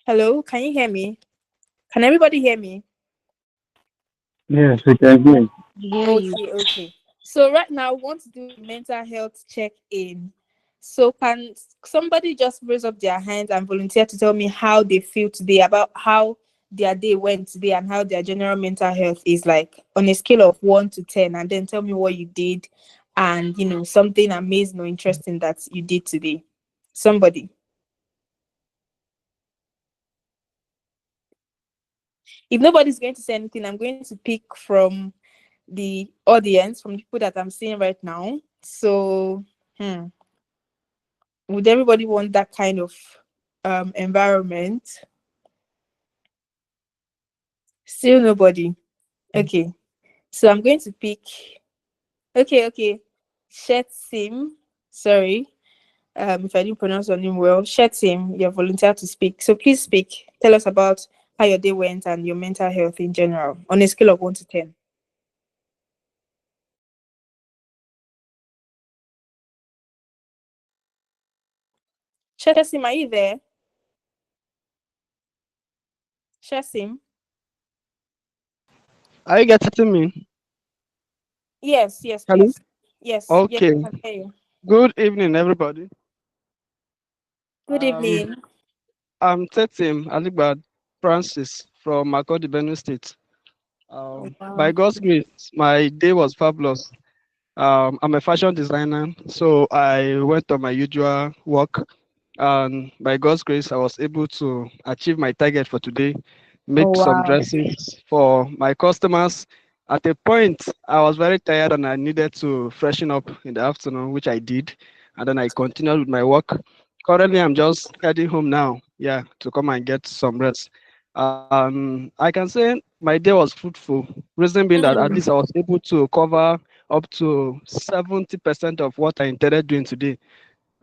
Hello, can you hear me? Can everybody hear me? Yes, we can hear. We hear you. Okay. So right now, we want to do a mental health check-in. So can somebody just raise up their hands and volunteer to tell me how they feel today, about how their day went today and how their general mental health is like on a scale of 1 to 10, and then tell me what you did and something amazing or interesting that you did today. Somebody. If nobody's going to say anything, I'm going to pick from the audience, from the people that I'm seeing right now. So, would everybody want that kind of environment? Still nobody. Okay. So I'm going to pick. Okay. Shetsim. Sorry. If I didn't pronounce your name well. Shetsim, you're volunteered to speak. So please speak. Tell us about how your day went and your mental health in general on a scale of 1 to 10. Shetsim, are you there? Shetsim? Are you getting me? Yes, Hello? please. Yes, Okay. I can hear you. Good evening, everybody. Good Um, evening. I'm Tetim Aligbad Francis from Makodi, Benue State. By Wow. God's grace, my day was fabulous. I'm a fashion designer, so I went on my usual work, and by God's grace, I was able to achieve my target for today, Oh, make some wow. dresses for my customers. At a point, I was very tired and I needed to freshen up in the afternoon, which I did, and then I continued with my work. Currently, I'm just heading home now, yeah, to come and get some rest. I can say my day was fruitful. Reason being that at Mm. least I was able to cover up to 70% of what I intended doing today.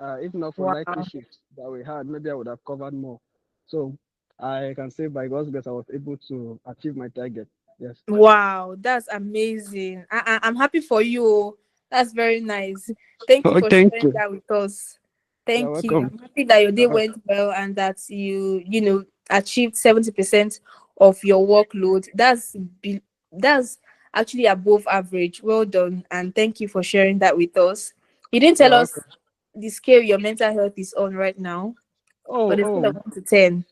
If not for likely Wow. shifts that we had, maybe I would have covered more. So I can say by God's grace, I was able to achieve my target. Yes. Wow, that's amazing. I'm happy for you. That's very nice. Thank you Oh, for thank sharing you. that with us. You're Thank you. welcome. I'm happy that your day You're welcome. went well and that you achieved 70% of your workload. That's actually above average. Well done, and thank you for sharing that with us. You didn't tell You're us welcome. the scale your mental health is on right now, Oh, but it's scale of oh, 1 to 10.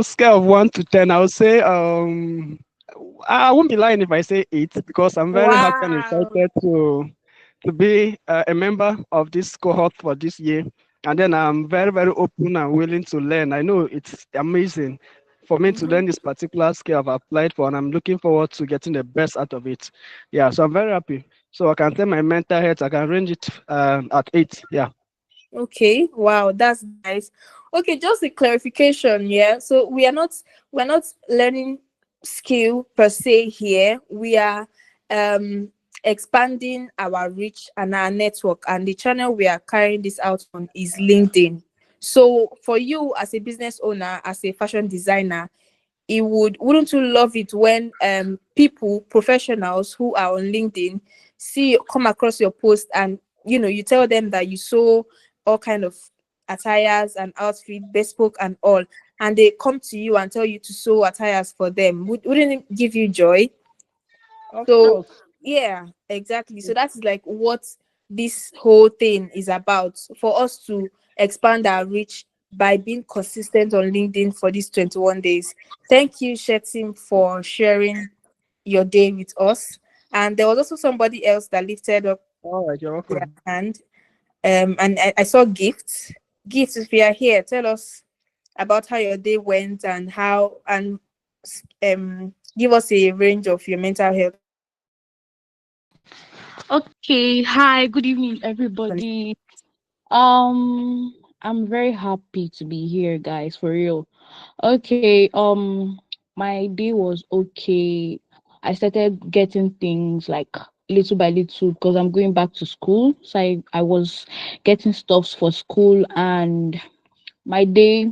Scale of 1 to 10, I would say I won't be lying if I say 8 because I'm very happy and Wow. excited to be a member of this cohort for this year. And then I'm very, very open and willing to learn. I know it's amazing for me to Mhm. learn this particular skill I've applied for, and I'm looking forward to getting the best out of it. Yeah, so I'm very happy. So I can tell my mental health, I can range it at 8. Yeah. Okay, wow, that's nice. Okay, just a clarification, yeah. So we're not learning skill per se here. We are um expanding our reach and our network, and the channel we are carrying this out on is LinkedIn. So for you as a business owner, as a fashion designer, wouldn't you love it when people, professionals who are on LinkedIn, come across your post, and you tell them that you saw all kind of attires and outfit, bespoke and all, and they come to you and tell you to sew attires for them? Wouldn't it give you joy? Of So course. yeah, exactly. So that's like what this whole thing is about, for us to expand our reach by being consistent on LinkedIn for these 21 days. Thank you, Shetim, for sharing your day with us. And there was also somebody else that lifted up All right, you're their welcome. hand. And I saw Gifts. Gifts, if you are here, tell us about how your day went and give us a range of your mental health. Okay, hi, good evening, everybody. I'm very happy to be here, guys, for real. Okay, my day was okay. I started getting things like little by little because I'm going back to school. So I was getting stuffs for school, and my day,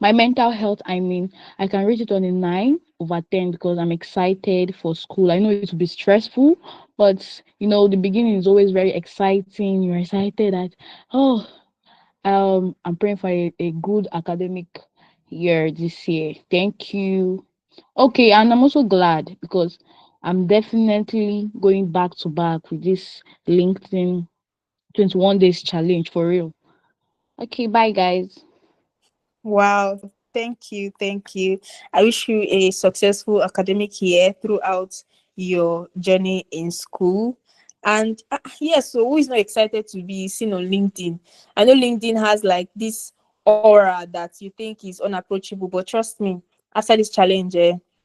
my mental health, I mean, I can rate it on a 9/10 because I'm excited for school. I know it will be stressful, but the beginning is always very exciting. You're excited that, oh, I'm praying for a good academic year this year. Thank you. Okay, and I'm also glad because I'm definitely going back to back with this LinkedIn 21 days challenge for real. Okay, bye guys. Wow, thank you, thank you. I wish you a successful academic year throughout your journey in school. And yes, so who is not excited to be seen on LinkedIn? I know LinkedIn has like this aura that you think is unapproachable, but trust me, after this challenge,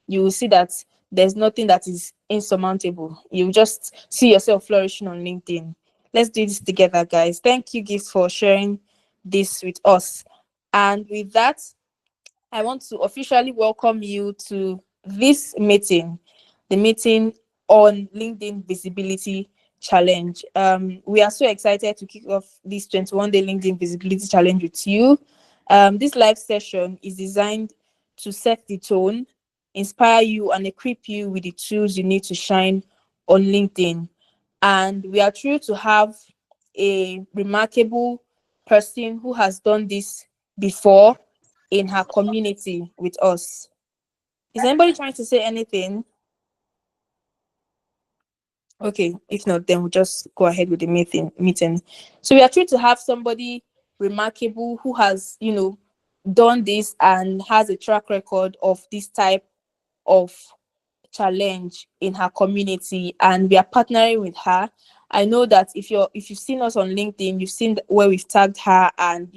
you will see that there's nothing that is insurmountable. You just see yourself flourishing on LinkedIn. Let's do this together, guys. Thank you, Gift, for sharing this with us. And with that, I want to officially welcome you to this meeting, the meeting on LinkedIn Visibility Challenge. We are so excited to kick off this 21-day LinkedIn Visibility Challenge with you. This live session is designed to set the tone, inspire you, and equip you with the tools you need to shine on LinkedIn. And we are thrilled to have a remarkable person who has done this before in her community with us. Is anybody trying to say anything? Okay, if not, then we'll just go ahead with the meeting. So we are trying to have somebody remarkable who has, done this and has a track record of this type of challenge in her community, and we are partnering with her. I know that if you've seen us on LinkedIn, you've seen where we've tagged her, and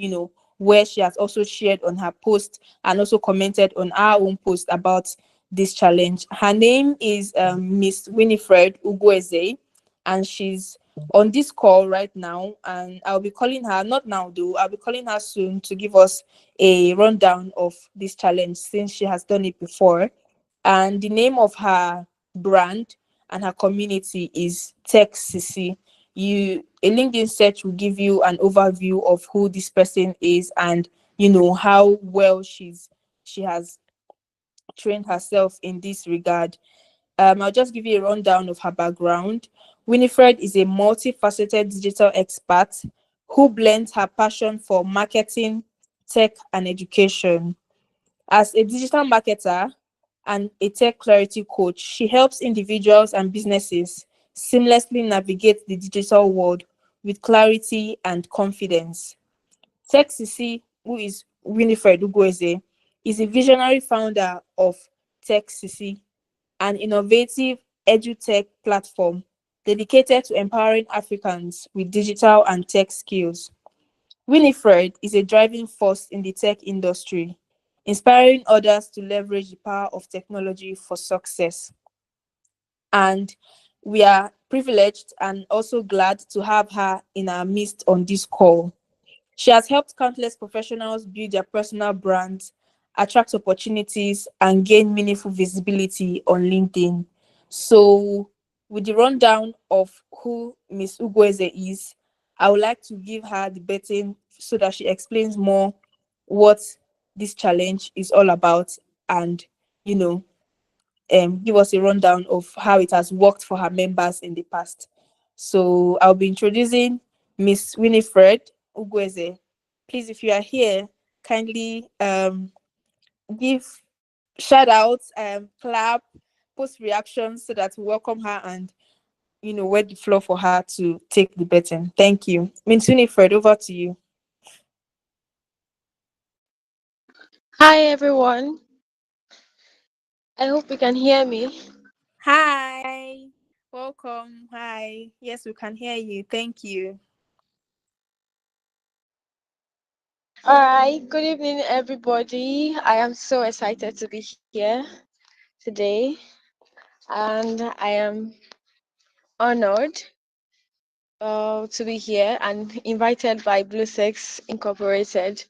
where she has also shared on her post and also commented on our own post about this challenge. Her name is Miss Winifred Ugweze, and she's on this call right now, and I'll be calling her, not now though, I'll be calling her soon to give us a rundown of this challenge since she has done it before. And the name of her brand and her community is Tech Sisi. A LinkedIn search will give you an overview of who this person is, and how well she has trained herself in this regard. I'll just give you a rundown of her background. Winifred is a multifaceted digital expert who blends her passion for marketing, tech, and education. As a digital marketer and a tech clarity coach, she helps individuals and businesses seamlessly navigate the digital world with clarity and confidence. Tech Sisi, who is Winifred Ugoeze, is a visionary founder of Tech Sisi, an innovative edutech platform dedicated to empowering Africans with digital and tech skills. Winifred is a driving force in the tech industry, inspiring others to leverage the power of technology for success. And we are privileged and also glad to have her in our midst on this call. She has helped countless professionals build their personal brands, attract opportunities, and gain meaningful visibility on LinkedIn. So, with the rundown of who Miss Ugweze is, I would like to give her the baton so that she explains more what this challenge is all about, and you know give us a rundown of how it has worked for her members in the past. So I'll be introducing Miss Winifred Ugweze. Please, if you are here, kindly give shout outs, clap, post reactions so that we welcome her and wait the floor for her to take the baton. Thank you. Miss Winifred, over to you. Hi everyone. I hope you can hear me. Hi. Welcome. Hi. Yes, we can hear you. Thank you. All right. Good evening, everybody. I am so excited to be here today, and I am honored to be here and invited by Blue Sex Incorporated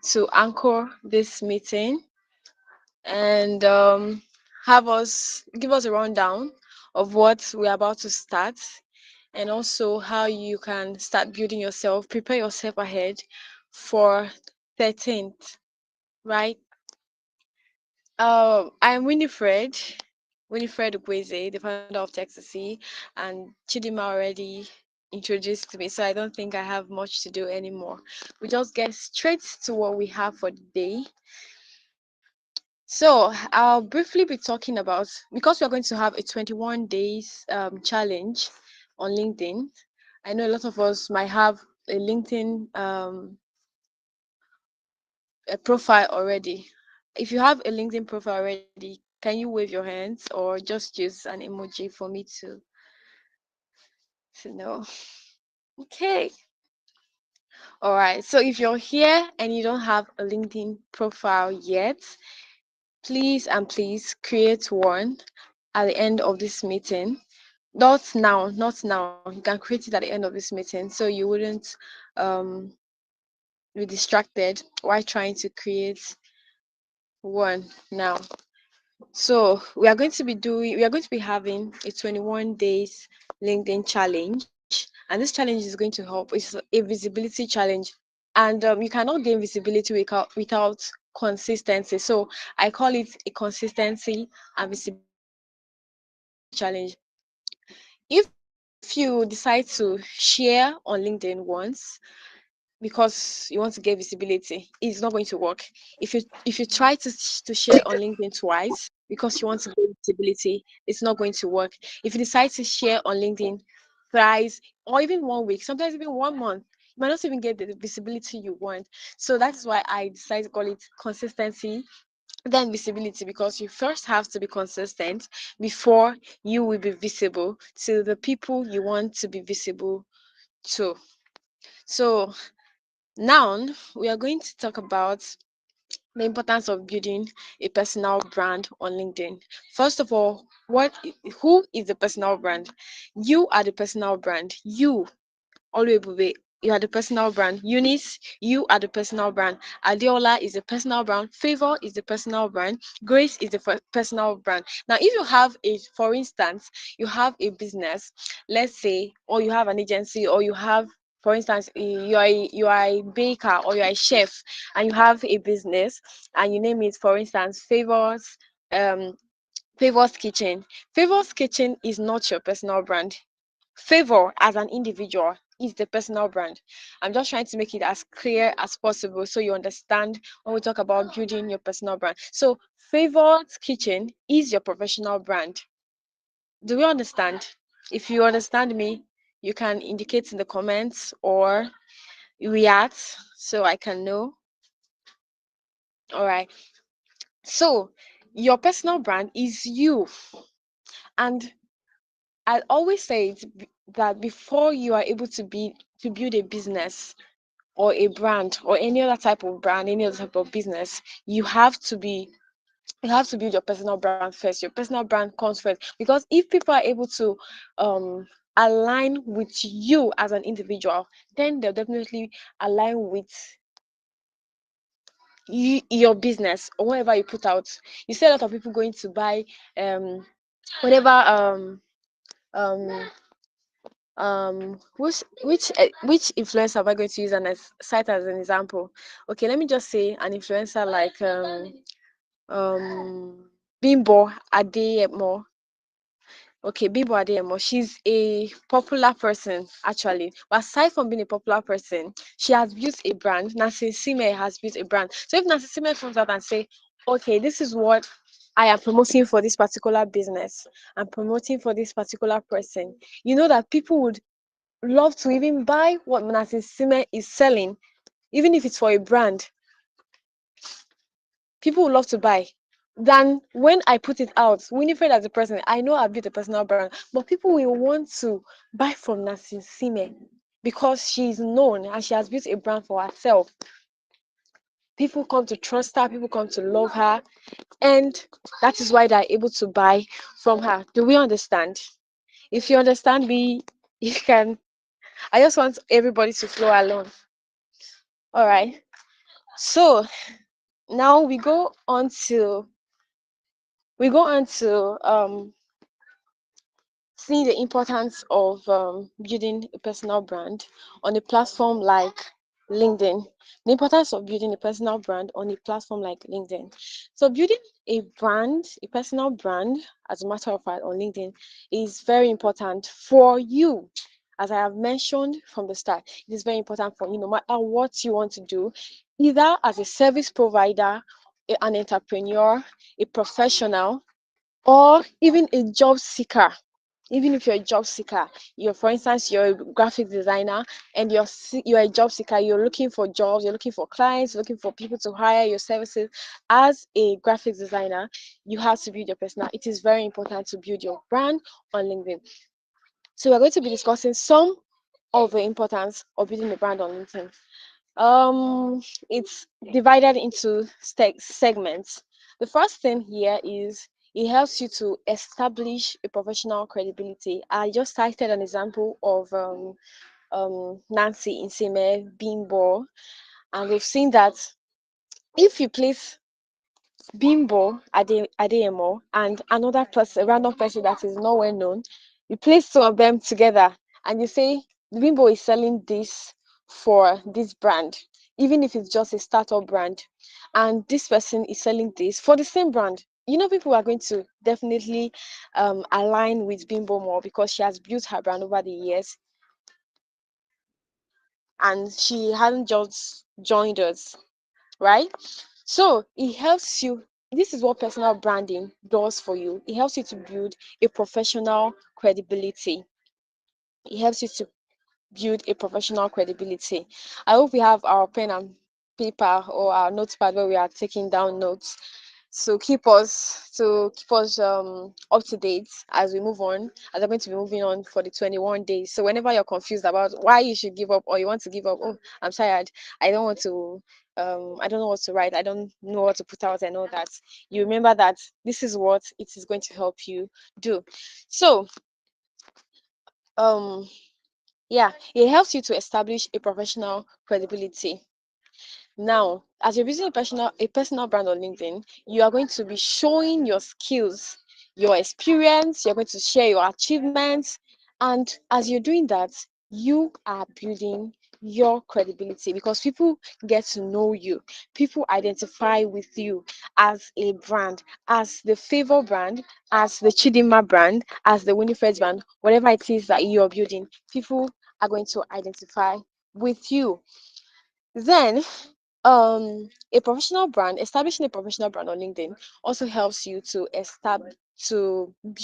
to anchor this meeting and have us give us a rundown of what we're about to start, and also how you can start building yourself, prepare yourself ahead for 13th, right? I'm Winifred Ugweze, the founder of Texas, and Chidima already introduced me, so I don't think I have much to do anymore. We just get straight to what we have for the day. So I'll briefly be talking about, because we're going to have a 21 days challenge on LinkedIn. I know a lot of us might have a LinkedIn a profile already. If you have a LinkedIn profile already, can you wave your hands or just use an emoji for me to know? Okay. All right. So if you're here and you don't have a LinkedIn profile yet, please and please create one at the end of this meeting. Not now, not now. You can create it at the end of this meeting so you wouldn't um be distracted while trying to create one now. So we are going to be having a 21 days LinkedIn challenge, and this challenge is going to help. It's a visibility challenge, and you cannot gain visibility without consistency. So I call it a consistency and visibility challenge. If you decide to share on LinkedIn once because you want to get visibility, it's not going to work. If you try to share on LinkedIn twice because you want to get visibility, it's not going to work. If you decide to share on LinkedIn thrice or even 1 week, sometimes even 1 month, you might not even get the visibility you want. So that is why I decided to call it consistency, then visibility, because you first have to be consistent before you will be visible to the people you want to be visible to. So now we are going to talk about the importance of building a personal brand on LinkedIn. First of all, who is the personal brand? You are the personal brand. You, Oluebube, you are the personal brand. Eunice, you are the personal brand. Adeola is the personal brand. Favor is the personal brand. Grace is the personal brand. Now, if you have for instance, you have a business, let's say, or you have an agency, or you have, for instance, you are a baker or you are a chef, and you have a business, and you name it, for instance, um Favor's Kitchen. Favor's Kitchen is not your personal brand. Favor as an individual is the personal brand. I'm just trying to make it as clear as possible so you understand when we talk about building your personal brand. So, Favor's Kitchen is your professional brand. Do we understand? If you understand me, you can indicate in the comments or react so I can know. All right. So, your personal brand is you. And I always say that before you are able to build a business or a brand or any other type of brand, any other type of business, you have to build your personal brand first. Your personal brand comes first, because if people are able to um align with you as an individual, then they'll definitely align with your business or whatever you put out. You see a lot of people going to buy whatever um which influencer am I going to use and cite as an example? Okay, let me just say an influencer like Bimbo Adeyemo. Okay, Bimbo Adeyemo. She's a popular person actually. But aside from being a popular person, she has built a brand. Nancy Sime has built a brand. So if Nancy Sime comes out and say, okay, this is what I am promoting for this particular business, I'm promoting for this particular person, you know that people would love to even buy what Nancy Sime is selling, even if it's for a brand. People would love to buy than when I put it out. Winifred as a person, I know I've built a personal brand, but people will want to buy from Nancy Sime because she's known and she has built a brand for herself. People come to trust her, people come to love her, and that is why they're able to buy from her. Do we understand? If you understand me, you can. I just want everybody to flow along. All right. So now we go on to seeing the importance of building a personal brand on a platform like LinkedIn. The importance of building a personal brand on a platform like LinkedIn. So building a personal brand, as a matter of fact, on LinkedIn is very important for you. As I have mentioned from the start, it is very important for you, no matter what you want to do, either as a service provider an entrepreneur, a professional, or even a job seeker. Even if you're a job seeker, for instance, you're a graphic designer and you're a job seeker, you're looking for jobs, you're looking for clients, you're looking for people to hire your services. As a graphic designer, you have to build your personal. It is very important to build your brand on LinkedIn. So we're going to be discussing some of the importance of building a brand on LinkedIn. It's divided into segments. The first thing here is it helps you to establish a professional credibility. I just cited an example of Nancy Insime Bimbo, and we've seen that if you place Bimbo Adeyemo and another person, a random person that is not well known, you place two of them together and you say Bimbo is selling this for this brand, even if it's just a startup brand, and this person is selling this for the same brand. You know, people are going to definitely align with Bimbo more because she has built her brand over the years and she hasn't just joined us, right? So it helps you. This is what personal branding does for you. It helps you to build a professional credibility. It helps you to build a professional credibility. I hope we have our pen and paper or our notepad where we are taking down notes. So keep us up to date as we move on, as I'm going to be moving on for the 21 days. So whenever you're confused about why you should give up or you want to give up, oh, I'm tired, I don't want to I don't know what to write, I don't know what to put out and all that, you remember that this is what it is going to help you do. So um yeah, it helps you to establish a professional credibility. Now, as you're building a personal brand on LinkedIn, you are going to be showing your skills, your experience, you're going to share your achievements, and as you're doing that, you are building your credibility because people get to know you. People identify with you as a brand, as the Favor brand, as the Chidima brand, as the Winifred's brand, whatever it is that you're building, people are going to identify with you. Then establishing a professional brand on LinkedIn also helps you to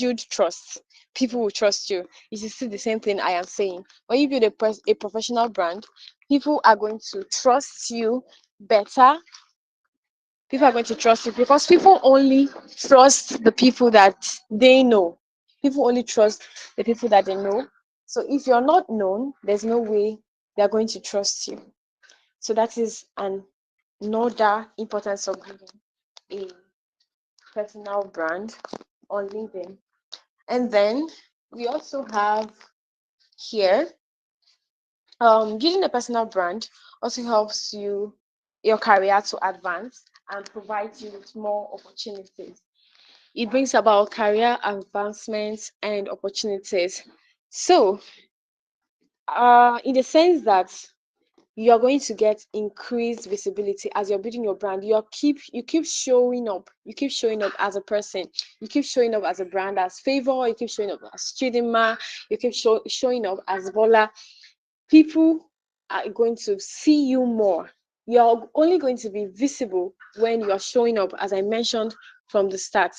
build trust. People will trust you. This is still the same thing I am saying. When you build a professional brand, people are going to trust you better. People are going to trust you because people only trust the people that they know. People only trust the people that they know. So if you're not known, there's no way they're going to trust you. So that is another importance of building a personal brand on LinkedIn. And then we also have here, building a personal brand also helps your career to advance and provides you with more opportunities. It brings about career advancements and opportunities. So, in the sense that you're going to get increased visibility as you're building your brand. You keep showing up. You keep showing up as a person. You keep showing up as a brand, as Favor. You keep showing up as Chidima. You keep showing up as Bola. People are going to see you more. You're only going to be visible when you are showing up, as I mentioned from the start.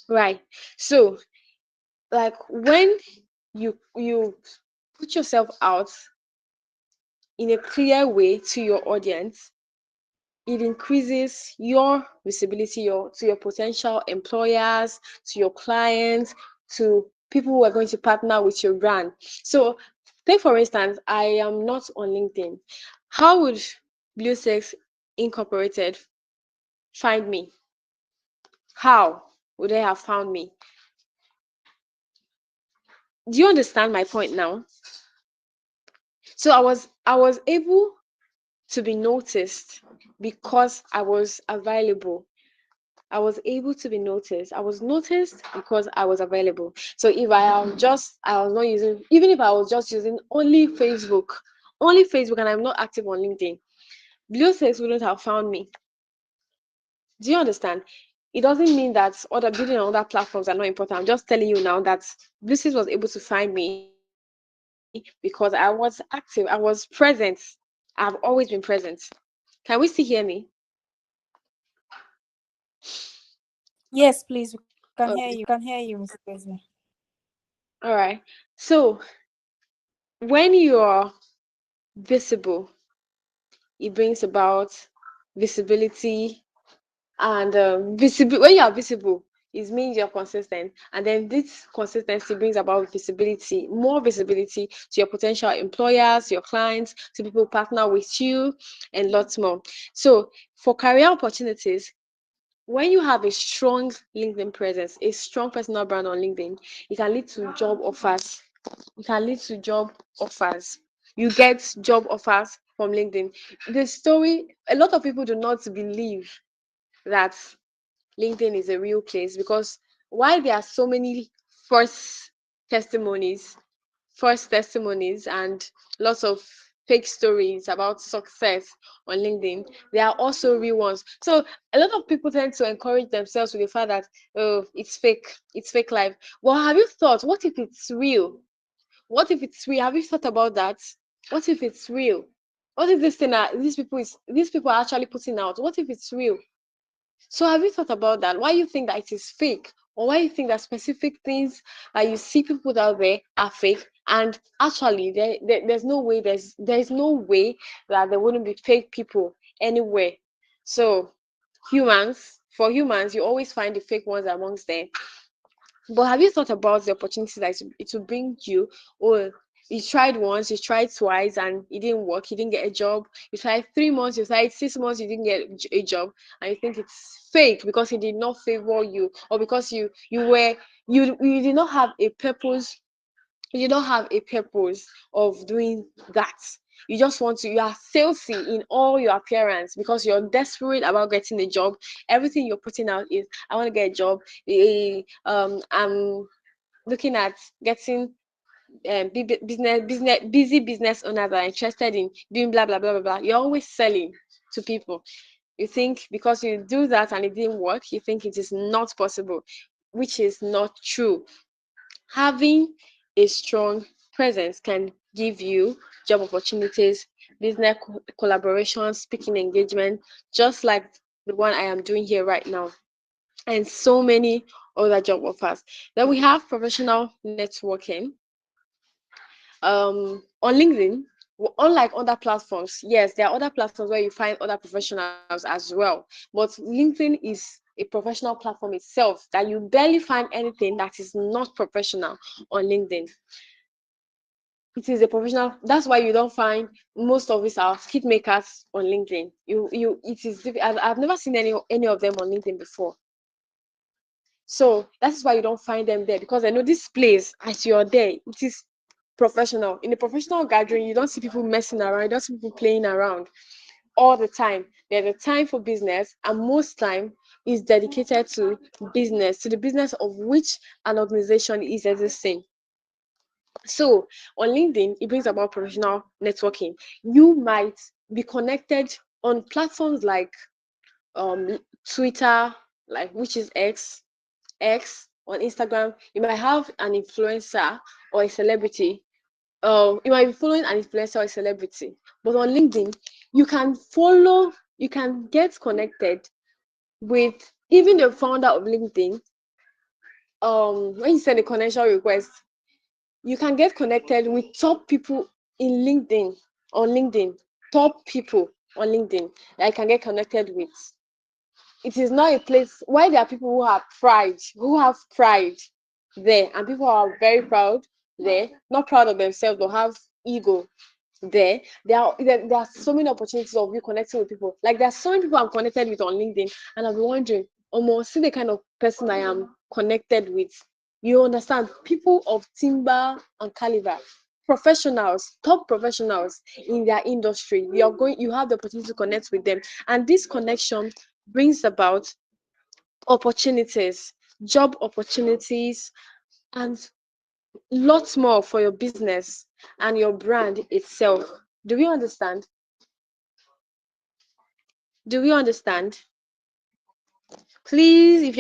Right. So, like when you put yourself out in a clear way to your audience, it increases your visibility to your potential employers, to your clients, to people who are going to partner with your brand. So, take for instance, I am not on LinkedIn. How would Blue Sex Incorporated find me? How would they have found me? Do you understand my point now? So I was able to be noticed because I was available. I was able to be noticed. I was noticed because I was available. So if I was not using, even if I was just using only Facebook, and I'm not active on LinkedIn, Blue Sex wouldn't have found me. Do you understand? It doesn't mean that other building on other platforms are not important. I'm just telling you now that Blue Sex was able to find me because I was active. I was present. I've always been present. Can we still hear me? Yes, please. We can hear you. We Okay. can hear you, Mr. President. All right. So when you are visible, it brings about visibility and visible. When you are visible, it means you're consistent, and then this consistency brings about visibility, more visibility to your potential employers, your clients, to people who partner with you, and lots more. So for career opportunities, when you have a strong LinkedIn presence, a strong personal brand on LinkedIn, it can lead to job offers. It can lead to job offers. You get job offers from LinkedIn. The story, a lot of people do not believe that LinkedIn is a real place, because while there are so many false testimonies, and lots of fake stories about success on LinkedIn, there are also real ones. So a lot of people tend to encourage themselves with the fact that, oh, it's fake life. Well, have you thought, what if it's real? What if it's real? Have you thought about that? What if it's real? What if this thing are these people are actually putting out? What if it's real? So have you thought about that? Why you think that it is fake? Or why you think that specific things that you see people put out there are fake? And actually there's no way, there's no way that there wouldn't be fake people anywhere. So for humans, you always find the fake ones amongst them. But have you thought about the opportunity that it will bring you? Or you tried once, you tried twice, and it didn't work. You didn't get a job. You tried 3 months, you tried 6 months, you didn't get a job, and you think it's fake because it did not favor you, or because you did not have a purpose. You don't have a purpose of doing that. You are salesy in all your appearance because you're desperate about getting a job. Everything you're putting out is, I want to get a job. I'm looking at getting busy business owners that are interested in doing blah blah blah blah blah. You're always selling to people. You think because you do that and it didn't work, you think it is not possible, which is not true. Having a strong presence can give you job opportunities, business collaboration, speaking engagement, just like the one I am doing here right now, and so many other job offers. Then we have professional networking. On LinkedIn, unlike other platforms, yes, there are other platforms where you find other professionals as well, but LinkedIn is a professional platform itself, that you barely find anything that is not professional on LinkedIn. It is a professional. That's why you don't find most of us are kit makers on LinkedIn. It is. I've never seen any of them on LinkedIn before. So that's why you don't find them there, because I know this place, as you're there, it is professional. In a professional gathering, you don't see people messing around, you don't see people playing around all the time. There's a time for business, and most time is dedicated to business, to the business of which an organization is existing. So on LinkedIn, it brings about professional networking. You might be connected on platforms like Twitter, like which is X, on Instagram. You might have an influencer or a celebrity. You might be following an influencer or a celebrity, but on LinkedIn, you can get connected with even the founder of LinkedIn. When you send a connection request, you can get connected with top people in LinkedIn, on LinkedIn, top people on LinkedIn that I can get connected with. It is not a place where there are people who have pride there, and people who are very proud there, not proud of themselves, but have ego there. There are so many opportunities of you connecting with people. Like there are so many people I'm connected with on LinkedIn, and I'll be wondering, almost see the kind of person I am connected with. You understand? People of timber and caliber, professionals, top professionals in their industry. You have the opportunity to connect with them, and this connection brings about opportunities, job opportunities, and lots more for your business and your brand itself. Do we understand? Do we understand? Please, if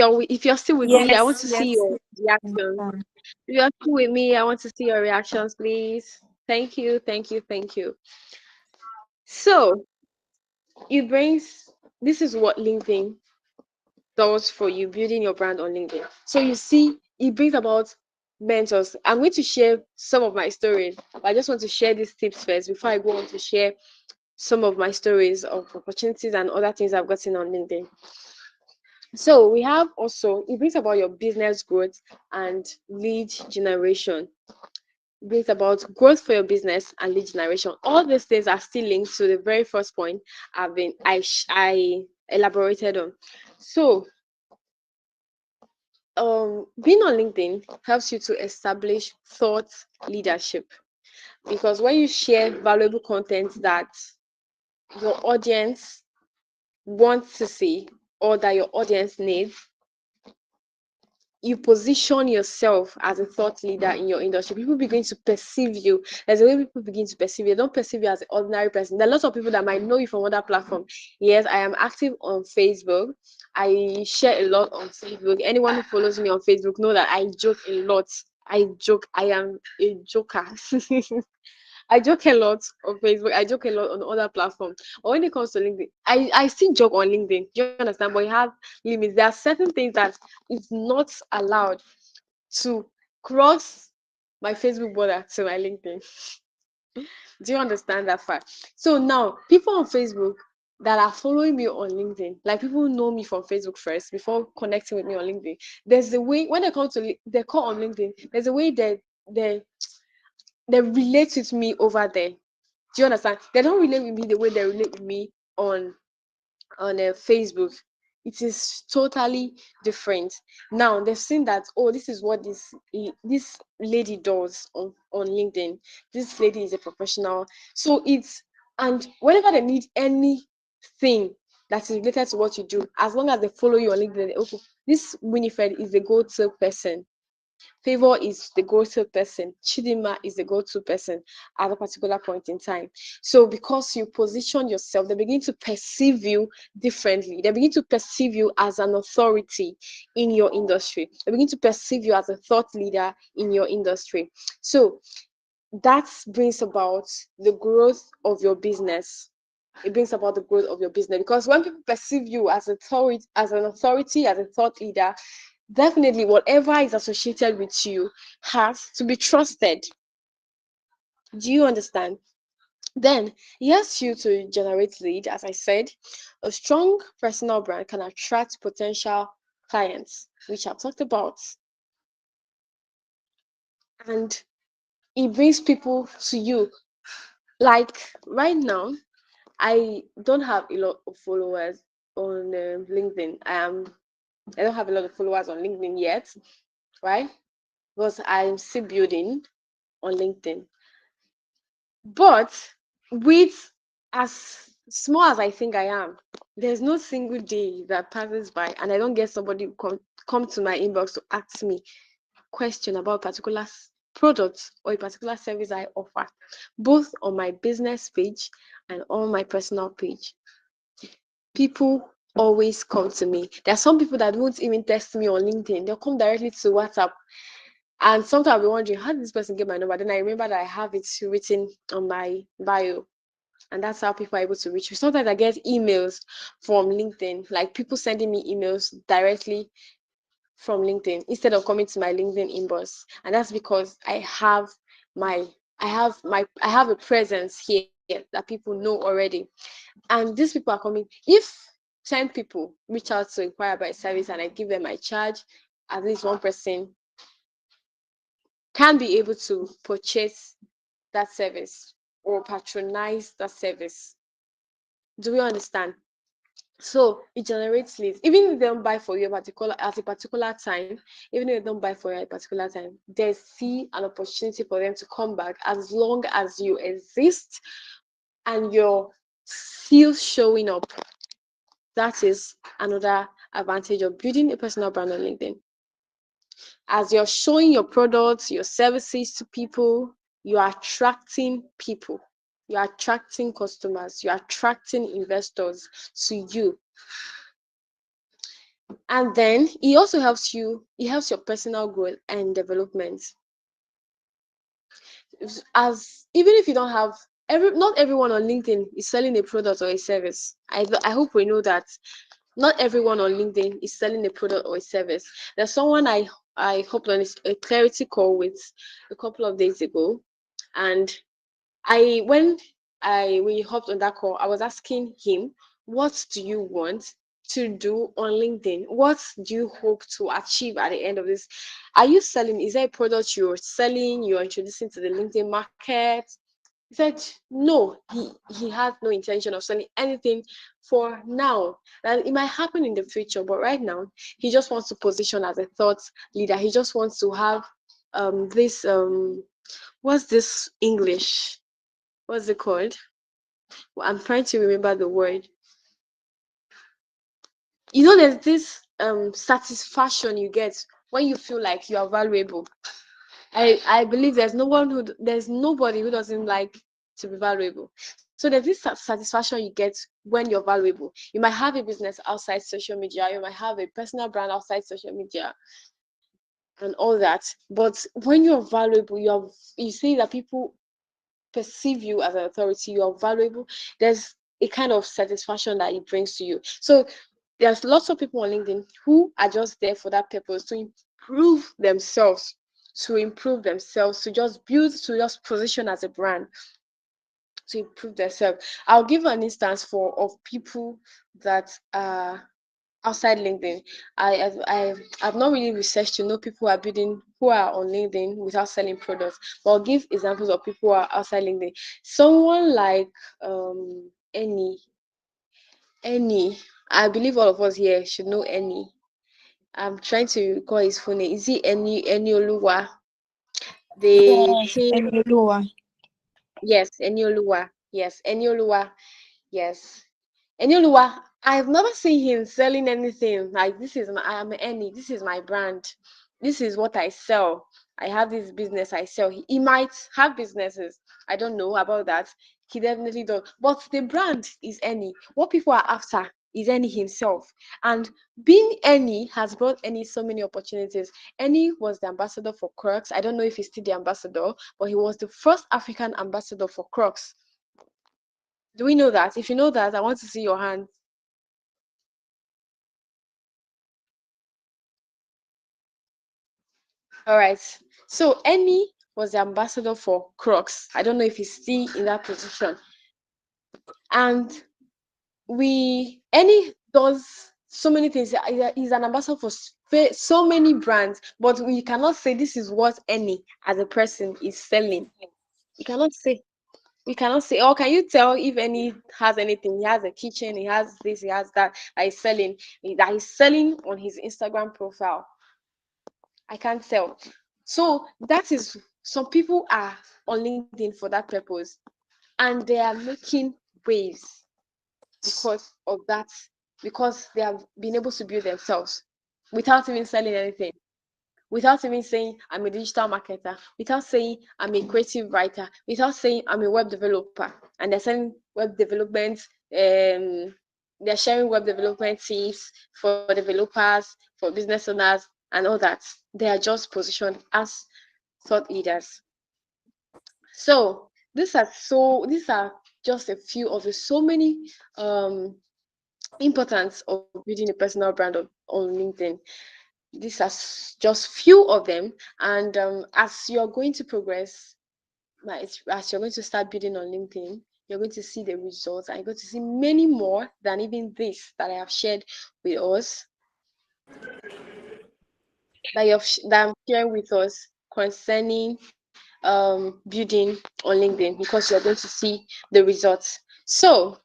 you're still with me, I want Yes, to see yes. your reactions. Understand. If you're still with me, I want to see your reactions, please. Thank you, thank you, thank you. So it brings this is what LinkedIn does for you building your brand on LinkedIn. So you see, it brings about mentors. I'm going to share some of my stories, but I just want to share these tips first before I go on to share some of my stories of opportunities and other things I've gotten on LinkedIn. So we have also, it brings about your business growth and lead generation. It brings about growth for your business and lead generation. All these things are still linked to the very first point I elaborated on. So being on LinkedIn helps you to establish thought leadership, because when you share valuable content that your audience wants to see or that your audience needs, you position yourself as a thought leader in your industry. People begin to perceive you. There's a way people begin to perceive you. They don't perceive you as an ordinary person. There are lots of people that might know you from other platforms. Yes, I am active on Facebook. I share a lot on Facebook. Anyone who follows me on Facebook know that I joke a lot. I joke. I am a joker. I joke a lot on Facebook. I joke a lot on other platforms. But when it comes to LinkedIn, I still joke on LinkedIn. Do you understand? But you have limits. There are certain things that is not allowed to cross my Facebook border to my LinkedIn. Do you understand that fact? So now, people on Facebook that are following me on LinkedIn, like people who know me from Facebook first before connecting with me on LinkedIn, there's a way when they come to they call on LinkedIn. There's a way that they relate with me over there. Do you understand? They don't relate with me the way they relate with me on Facebook. It is totally different. Now they've seen that, oh, this is what this lady does on LinkedIn. This lady is a professional. So it's, and whenever they need anything that is related to what you do, as long as they follow you on LinkedIn, okay, this Winifred is the go-to person. Favor is the go-to person. Chidima is the go-to person at a particular point in time. So because you position yourself, they begin to perceive you differently. They begin to perceive you as an authority in your industry. They begin to perceive you as a thought leader in your industry. So that brings about the growth of your business. It brings about the growth of your business, because when people perceive you as an authority, as a thought leader, definitely whatever is associated with you has to be trusted. Do you understand? Then it helps you to generate lead. As I said, a strong personal brand can attract potential clients, which I've talked about, and it brings people to you. Like right now, I don't have a lot of followers on LinkedIn. I don't have a lot of followers on LinkedIn yet, right? Because I'm still building on LinkedIn. But with as small as I think I am, there's no single day that passes by and I don't get somebody come to my inbox to ask me question about a particular product or a particular service I offer, both on my business page and on my personal page. People always come to me. There are some people that won't even text me on LinkedIn. They'll come directly to WhatsApp. And sometimes I'll be wondering, how did this person get my number? Then I remember that I have it written on my bio. And that's how people are able to reach me. Sometimes I get emails from LinkedIn, like people sending me emails directly from LinkedIn instead of coming to my LinkedIn inbox. And that's because my I have a presence here that people know already. And these people are coming. If 10 people reach out to inquire about a service and I give them my charge, at least one person can be able to purchase that service or patronize that service. Do we understand? So it generates leads. Even if they don't buy for you at a particular time, even if they don't buy for you at a particular time, they see an opportunity for them to come back as long as you exist and you're still showing up. That is another advantage of building a personal brand on LinkedIn. As you're showing your products, your services to people, you are attracting people. You're attracting customers. You're attracting investors to you. And then it also helps you, it helps your personal growth and development. As even if you don't have not everyone on LinkedIn is selling a product or a service. I hope we know that. not everyone on LinkedIn is selling a product or a service. There's someone I hopped on a clarity call with a couple of days ago, and when I we hopped on that call, I was asking him, what do you want to do on LinkedIn? What do you hope to achieve at the end of this? Are you selling? Is there a product you're selling, you're introducing to the LinkedIn market? He said no, he had no intention of selling anything for now. That it might happen in the future, but right now he just wants to position as a thought leader. He just wants to have this what's this English? What's it called? Well, I'm trying to remember the word. There's this satisfaction you get when you feel like you are valuable. I believe there's nobody who doesn't like to be valuable. So there's this satisfaction you get when you're valuable. You might have a business outside social media, you might have a personal brand outside social media and all that. But when you're valuable, you see that people perceive you as an authority, you are valuable, there's a kind of satisfaction that it brings to you. So there's lots of people on LinkedIn who are just there for that purpose, to improve themselves, to just build, to just position as a brand, to improve themselves. I'll give an instance of people that are outside LinkedIn. I've not really researched to know people who are on LinkedIn without selling products, but I'll give examples of people who are outside LinkedIn. Someone like any any I believe all of us here should know any. I'm trying to recall his full name. Is it any Oluwa? The Yes, king. Emioluwa. Yes, any Oluwa. Yes, any Oluwa. Yes. Enioluwa, I've never seen him selling anything. Like, I'm Eni, this is my brand. This is what I sell. I have this business I sell. He might have businesses. I don't know about that. He definitely does. But the brand is Eni. What people are after is Eni himself. And being Eni has brought Eni so many opportunities. Eni was the ambassador for Crocs. I don't know if he's still the ambassador, but he was the first African ambassador for Crocs. Do we know that? If you know that, I want to see your hand. All right. So Annie was the ambassador for Crocs. I don't know if he's still in that position. And Annie does so many things. He's an ambassador for so many brands, but we cannot say this is what Annie as a person is selling. You cannot say. We cannot say, oh, can you tell if any has anything? He has a kitchen, he has this, he has that he's selling on his Instagram profile. I can't tell. So that is, some people are on LinkedIn for that purpose, and they are making waves because of that, because they have been able to build themselves without even selling anything, without even saying I'm a digital marketer, without saying I'm a creative writer, without saying I'm a web developer, and they're selling web development. They're sharing web development tips for developers, for business owners, and all that. They are just positioned as thought leaders. So these are just a few of the so many um, importance of building a personal brand on LinkedIn. These are just few of them, and as you're going to progress, as you're going to start building on LinkedIn, you're going to see the results, and you're going to see many more than even this that I have shared with us, that I'm sharing with us concerning building on LinkedIn, because you're going to see the results. So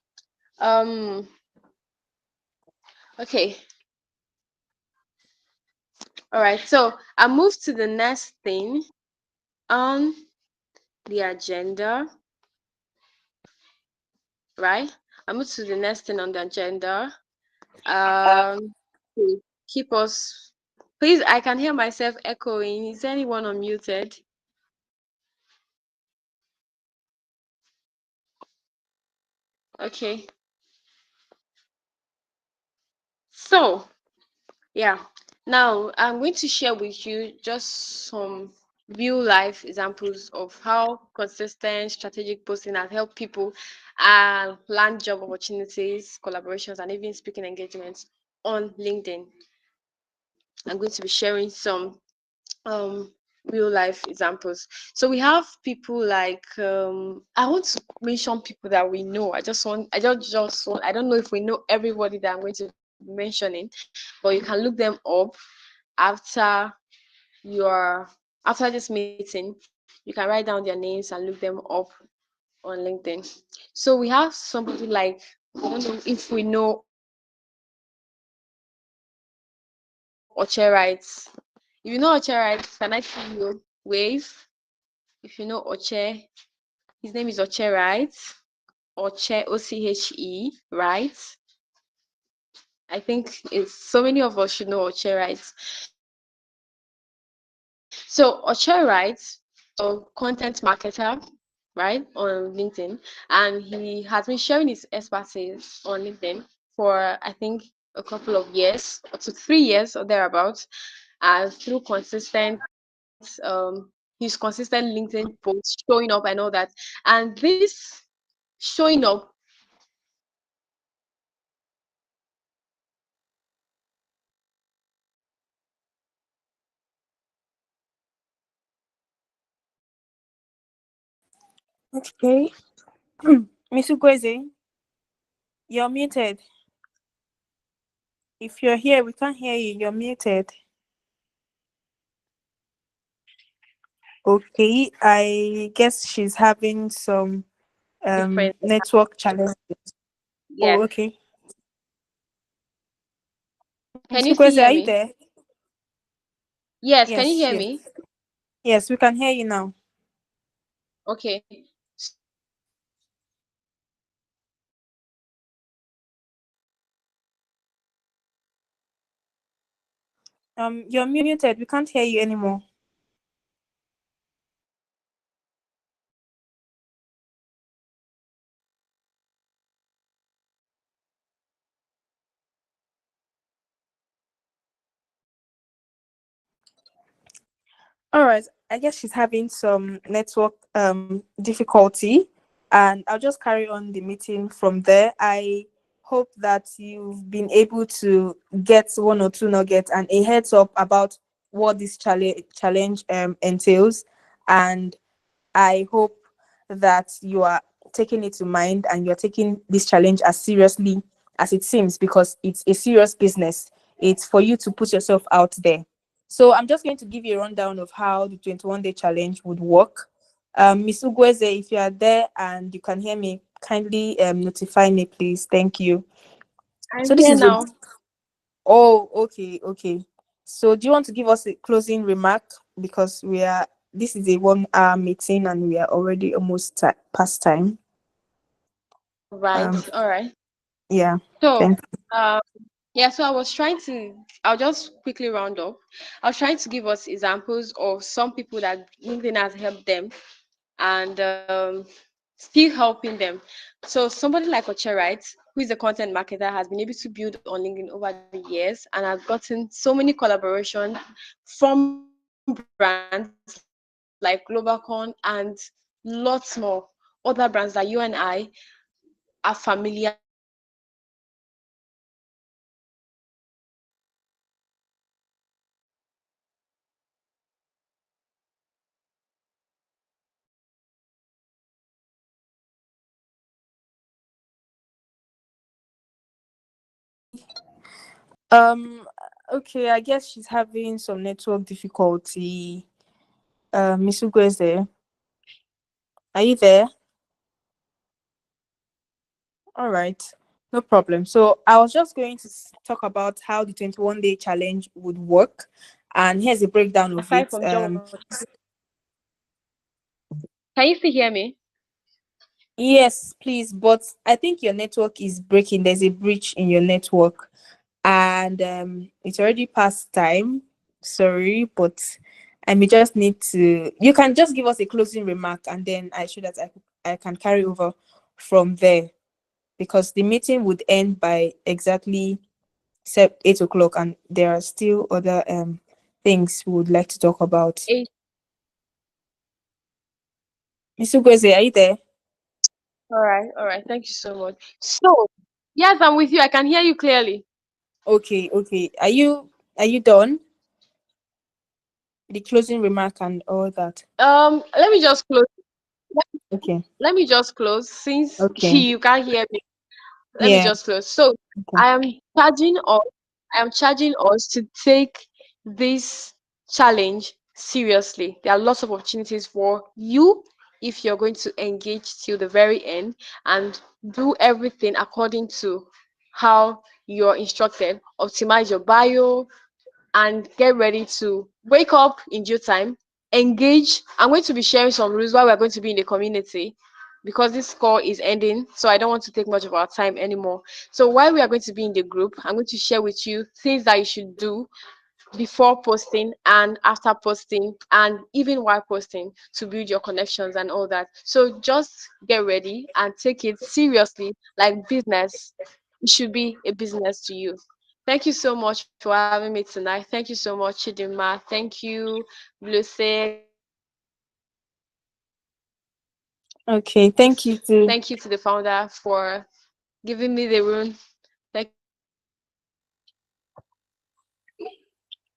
okay, all right. So I move to the next thing on the agenda, right? I move to the next thing on the agenda. To keep us, please. I can hear myself echoing. Is anyone unmuted? Okay. So yeah, now I'm going to share with you just some real life examples of how consistent strategic posting has helped people land job opportunities, collaborations, and even speaking engagements on LinkedIn. I'm going to be sharing some um real life examples. So we have people like I want to mention people that we know. I don't know if we know everybody that I'm going to be mentioning, but you can look them up after your after this meeting. You can write down their names and look them up on LinkedIn. So we have somebody like, I don't know if we know Oche Rights. If you know Oche Rights, can I see you wave? If you know Oche, his name is Oche Rights. Oche, Oche, right? I think it's so many of us should know Oche Rights. So Oche Rights content marketer, right, on LinkedIn, and he has been sharing his expertise on LinkedIn for I think a couple of years, or to 3 years or thereabouts, and through his consistent LinkedIn posts showing up and all that. And this showing up Okay. Miss Ukweze, you're muted. If you're here, we can't hear you. You're muted. Okay, I guess she's having some different. network challenge. Oh, Yes. okay. Can Miss you still Ukweze, hear are you me? there? Yes, can you Yes, hear yes. me? Yes, we can hear you now. Okay. So Oche Rights is You're muted. We can't hear you anymore. All right. I guess she's having some network difficulty, and I'll just carry on the meeting from there. I hope that you've been able to get one or two nuggets and a heads up about what this challenge entails, and I hope that you are taking it to mind and you're taking this challenge as seriously as it seems, because it's a serious business. It's for you to put yourself out there. So I'm just going to give you a rundown of how the 21-day challenge would work. Miss Ugweze, if you are there and you can hear me, kindly notify me, please. Thank you. I'm So this here is a now. Oh, okay, okay. So do you want to give us a closing remark, because this is a 1 hour meeting and we are already almost past time. All right, Um, all right. yeah. So, Thank um, yeah, so I'll just quickly round up. I was trying to give us examples of some people that LinkedIn has helped them and still helping them. So somebody like Oche Wright, who is a content marketer, has been able to build on LinkedIn over the years and has gotten so many collaborations from brands like Globacon and lots more other brands that you and I are familiar with. So um okay, I guess she's having some network difficulty. Miss Ugweze, are you there? All right. No problem. So I was just going to talk about how the 21-day challenge would work. And here's a breakdown of aside it. from job, can you still hear me? Yes, please. But I think your network is breaking. There's a breach in your network. And it's already past time. Sorry, but I may just need to. You can just give us a closing remark, and then I should that I can carry over from there, because the meeting would end by exactly 8 o'clock, and there are still other things we would like to talk about. Eh, Mr. Gweze, are you there? all right, all right. Thank you so much. So, yes, I'm with you. I can hear you clearly. Okay, okay. Are you done? The closing remark and all that. Let me just close. Let Okay. let me just close since Okay. you can't hear me. Let me Yeah. just close. So Okay. I am charging us. I am charging us to take this challenge seriously. There are lots of opportunities for you if you're going to engage till the very end and do everything according to how you're instructed. Optimize your bio, and get ready to wake up in due time, engage. I'm going to be sharing some rules while we're going to be in the community because this call is ending. So I don't want to take much of our time anymore. So while we are going to be in the group, I'm going to share with you things that you should do before posting and after posting and even while posting to build your connections and all that. So just get ready and take it seriously like business. It should be a business to you. Thank you so much for having me tonight. Thank you so much, Chidima. Thank you, Lucy. Thank you to the founder for giving me the Okay. room. Thank you too. Thank you so much.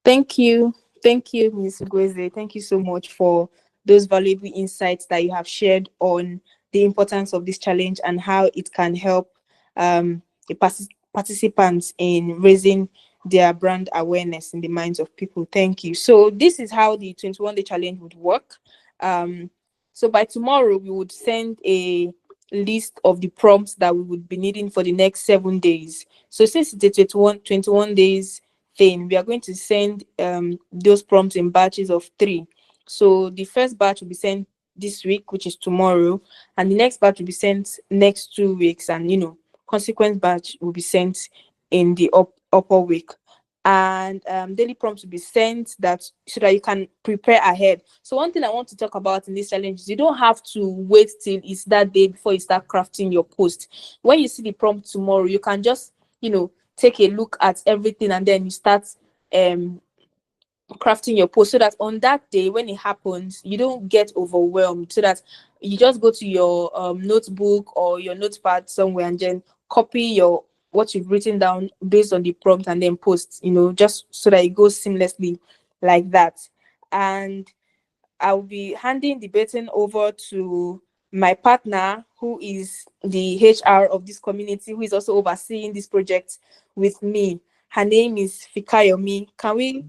Thank you. Thank you, Ms. Gweze. Thank you so much for those valuable insights that you have shared on the importance of this challenge and how it can help the participants in raising their brand awareness in the minds of people. Thank you. So this is how the 21-day challenge would work. Um, so by tomorrow, we would send a list of the prompts that we would be needing for the next 7 days. So since it's a 21 days thing, we are going to send those prompts in batches of 3. So the first batch will be sent this week, which is tomorrow, and the next batch will be sent next 2 weeks, and consequent batch will be sent in the upper week. And daily prompts will be sent that so that you can prepare ahead. So one thing I want to talk about in this challenge is you don't have to wait till it's that day before you start crafting your post. When you see the prompt tomorrow, you can just take a look at everything and then you start um crafting your post so that on that day when it happens you don't get overwhelmed, so that you just go to your notebook or your notepad somewhere and then copy your what you've written down based on the prompt and then post, just so that it goes seamlessly like that. And I'll be handing the baton over to my partner, who is the HR of this community, who is also overseeing this project with me. Her name is Fikayomi. Can we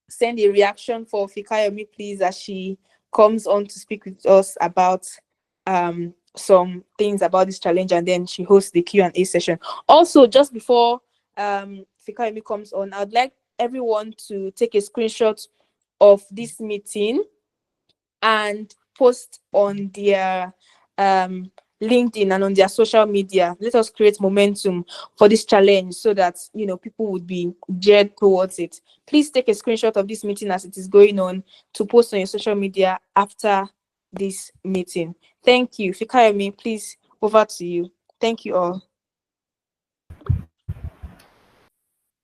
send a reaction for Fikayomi, please, as she comes on to speak with us about some things about this challenge, and then she hosts the Q&A session. Also, just before Fikayomi comes on, I'd like everyone to take a screenshot of this meeting and post on their LinkedIn and on their social media. Let us create momentum for this challenge so that people would be geared towards it. Please take a screenshot of this meeting as it is going on to post on your social media after this meeting. Thank you. Fikayomi, please, over to you. Thank you all.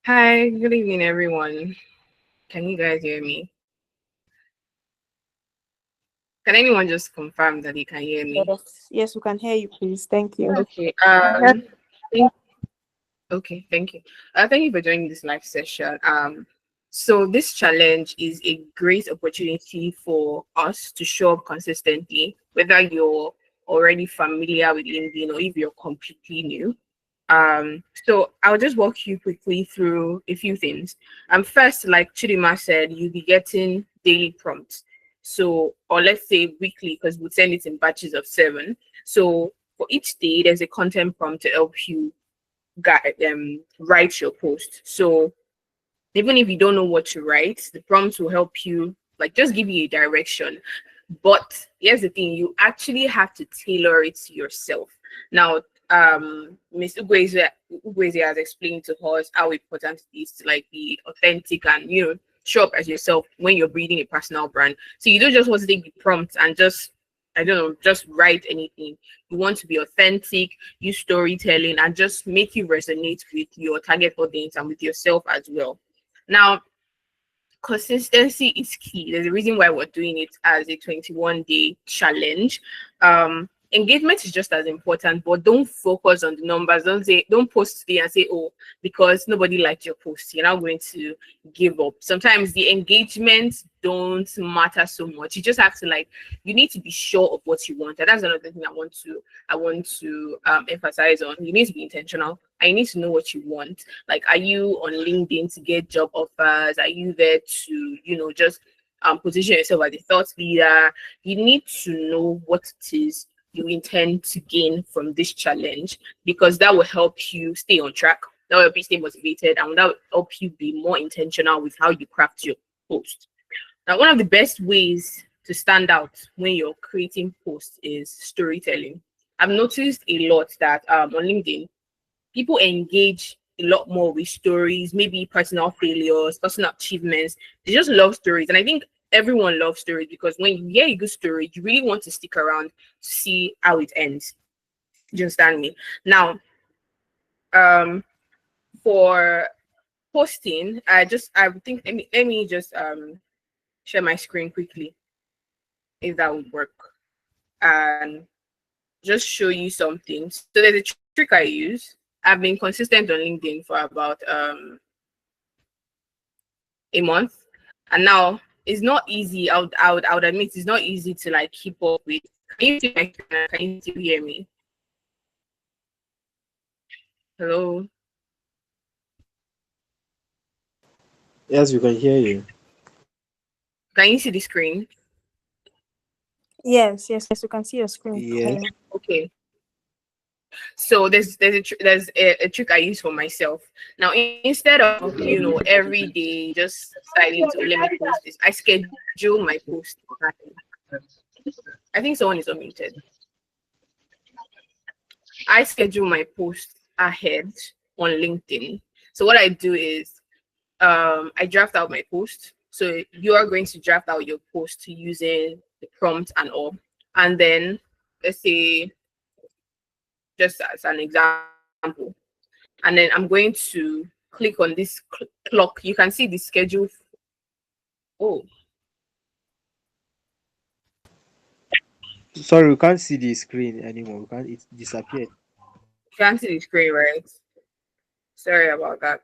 Hi, good evening, everyone. Can you guys hear me? Can anyone just confirm that you can hear me? Yes, we can hear you, please. Thank you. Okay. Okay, thank you. Thank you for joining this live session. So this challenge is a great opportunity for us to show up consistently, whether you're already familiar with LinkedIn or if you're completely new. So I'll just walk you quickly through a few things. First, like Chidima said, you'll be getting daily prompts. So, or let's say weekly, because we'll send it in batches of 7. So for each day, there's a content prompt to help you write your post. So even if you don't know what to write, the prompts will help you, like just give you a direction. But here's the thing, you actually have to tailor it to yourself. Now, Miss Ugweze has explained to us how important it is to like be authentic and show up as yourself when you're building a personal brand. So you don't just want to take the prompt and just, I don't know, just write anything. You want to be authentic, use storytelling, and just make you resonate with your target audience and with yourself as well. Now, consistency is key. There's a reason why we're doing it as a 21-day challenge. engagement is just as important, but don't focus on the numbers. Don't post today and say, oh, because nobody liked your post, you're not going to give up. Sometimes the engagement don't matter so much. You just have to, like, you need to be sure of what you want. And that's another thing I want to emphasize on. You need to be intentional. I need to know what you want. Like, are you on LinkedIn to get job offers? Are you there to, just position yourself as a thought leader? You need to know what it is you intend to gain from this challenge, because that will help you stay on track. That will help you stay motivated, and that will help you be more intentional with how you craft your post. Now, one of the best ways to stand out when you're creating posts is storytelling. I've noticed a lot that on LinkedIn, people engage a lot more with stories, maybe personal failures, personal achievements. They just love stories. And I think everyone loves stories, because when you hear a good story, you really want to stick around to see how it ends. Do you understand me? Now, for posting, I would think, let me just share my screen quickly, if that would work, and just show you something. So there's a trick I use. I've been consistent on LinkedIn for about a month, and now it's not easy. I would admit it's not easy to, like, keep up with. Can you see my screen? Can you still hear me? Hello. Yes, we can hear you. Can you see the screen? Yes, yes, yes. You can see your screen. Yes. Okay. So there's a trick I use for myself. Now, instead of, every day just deciding to, let me post this, I schedule my post. I think someone is unmuted. I schedule my post ahead on LinkedIn. So what I do is, I draft out my post. So you are going to draft out your post using the prompt and all. And then, let's say, just as an example, and then I'm going to click on this clock. You can see the schedule. Oh, Sorry, we can't see the screen anymore. We can't. It disappeared. you can see the screen, right? Sorry about that.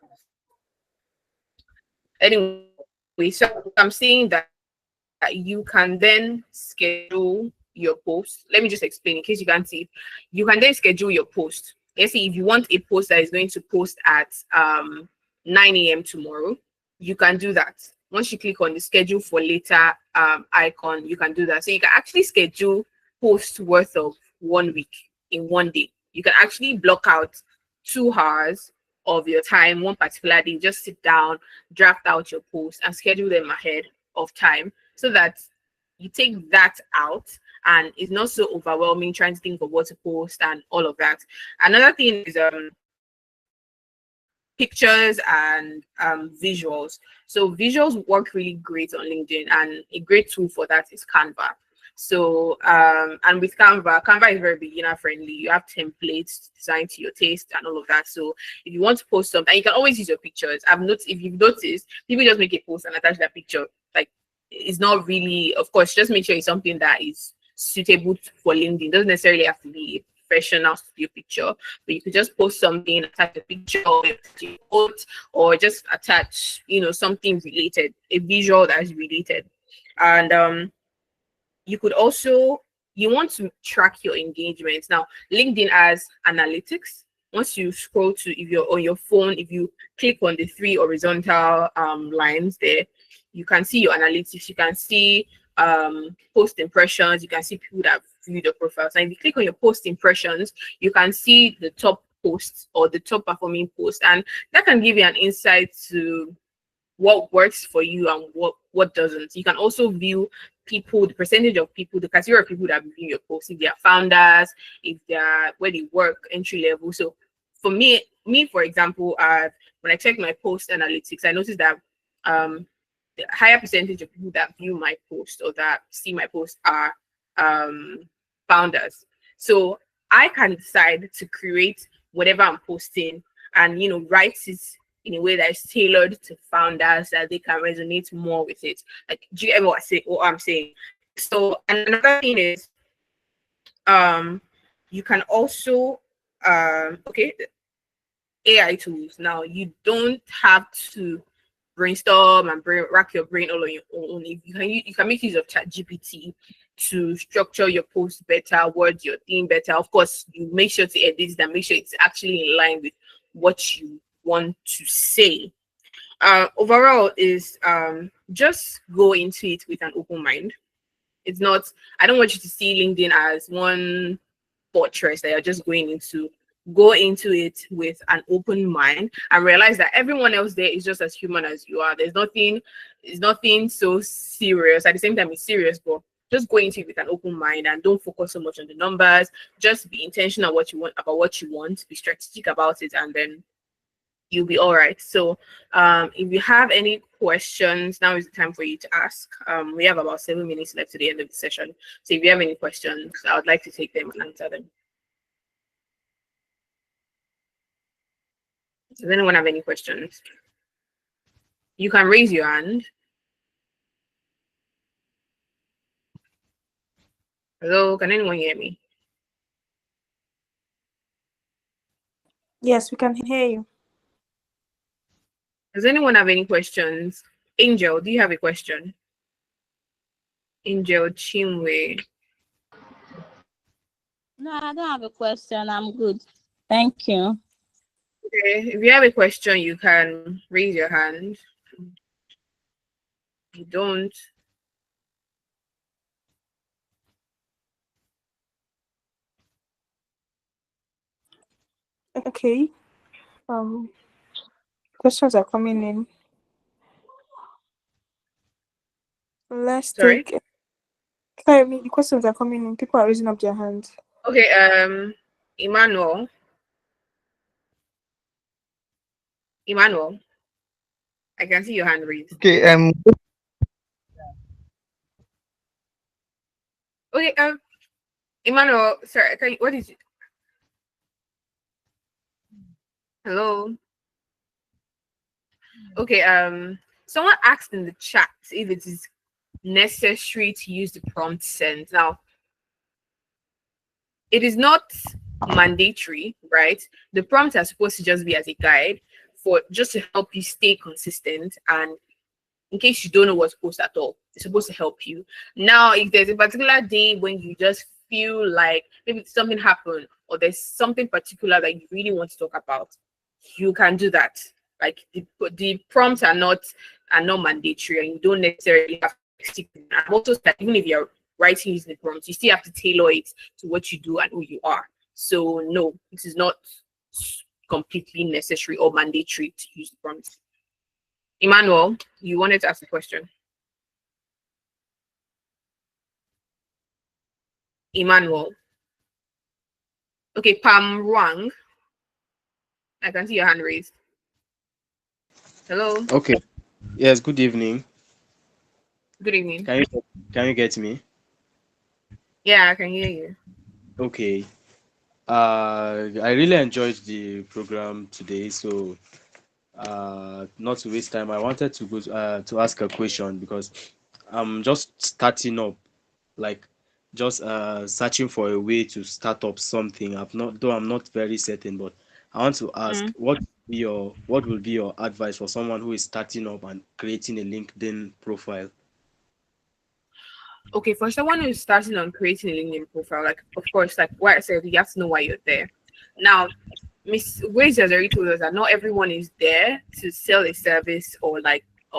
Anyway, so I'm saying that you can then schedule your post. Let me just explain in case you can't see. You can then schedule your post. Let's see, if you want a post that is going to post at 9 a.m. tomorrow, you can do that. Once you click on the schedule for later icon, you can do that. So you can actually schedule posts worth of 1 week in one day. You can actually block out 2 hours of your time one particular day. Just sit down, draft out your posts, and schedule them ahead of time, so that you take that out and it's not so overwhelming trying to think of what to post and all of that. Another thing is pictures and visuals. So visuals work really great on LinkedIn, and a great tool for that is Canva. So and with Canva is very beginner friendly. You have templates designed to your taste and all of that. So if you want to post something, and you can always use your pictures. I've noticed, if you've noticed, people just make a post and attach that picture. Like, it's not really, of course, just make sure it's something that is suitable for LinkedIn. It doesn't necessarily have to be a professional studio picture, but you could just post something, attach a picture, or attach a quote, or just attach, something related, a visual that is related. And you could also, you want to track your engagement. Now, LinkedIn has analytics. Once you scroll to, if you're on your phone, if you click on the three horizontal lines there, you can see your analytics. You can see post impressions. You can see people that viewed your profiles. And if you click on your post impressions, you can see the top posts or the top performing posts, and that can give you an insight to what works for you and what doesn't. You can also view people, the percentage of people, the category of people that view your posts, if they are founders, if they are where they work, entry level. So for me, for example, when I check my post analytics, I noticed that the higher percentage of people that view my post or that see my post are founders. So I can decide to create whatever I'm posting and write it in a way that is tailored to founders, that they can resonate more with it. Like, do you ever what I'm saying? So, and another thing is, Um, you can also okay, AI tools. Now you don't have to brainstorm and rack your brain all on your own. If you can make use of Chat GPT to structure your post better, word your theme better. Of course, you make sure to edit it and make sure it's actually in line with what you want to say. Overall is just go into it with an open mind. It's not, I don't want you to see LinkedIn as one fortress that you're just going into. Go into it with an open mind and realize that everyone else there is just as human as you are. It's nothing so serious. At the same time, it's serious, but just go into it with an open mind and don't focus so much on the numbers. Just be intentional what you want, be strategic about it, and then you'll be all right. So if you have any questions, now is the time for you to ask. We have about 7 minutes left to the end of the session. So if you have any questions, I would like to take them and answer them. Does anyone have any questions? You can raise your hand. Hello, can anyone hear me? Yes, we can hear you. Does anyone have any questions? Angel, do you have a question? Angel Chimwe. No, I don't have a question. I'm good. Thank you. Okay, if you have a question, you can raise your hand. If you don't, Okay. Um, questions are coming in. Let's sorry. take. Sorry, the questions are coming in. People are raising up their hands. Okay, Emmanuel. Emmanuel, I can see your hand raised. Okay, Okay, Emmanuel, sorry, what is it? Hello? Okay, someone asked in the chat if it is necessary to use the prompt sent. Now, it is not mandatory, right? The prompts are supposed to just be as a guide for just to help you stay consistent, and in case you don't know what to post at all, it's supposed to help you. Now, if there's a particular day when you just feel like maybe something happened or there's something particular that you really want to talk about, you can do that. Like the prompts are not mandatory, and you don't necessarily have to stick to them. And also that even if you're writing using the prompts, you still have to tailor it to what you do and who you are. So no, it is not completely necessary or mandatory to use the prompts. Emmanuel, you wanted to ask a question. Emmanuel. Okay, Pam Wang. I can see your hand raised. Hello. Okay. Yes, good evening. Good evening. Can you get me? Yeah, I can hear you. Okay. I really enjoyed the program today, so not to waste time, I wanted to go to ask a question because I'm just starting up, like just searching for a way to start up something. I'm not very certain, but I want to ask Mm. what will be your advice for someone who is starting up and creating a LinkedIn profile? Okay, for someone who's starting on creating a LinkedIn profile, like of course, like what I said, you have to know why you're there. Now, Miss Waze has already told us that not everyone is there to sell a service or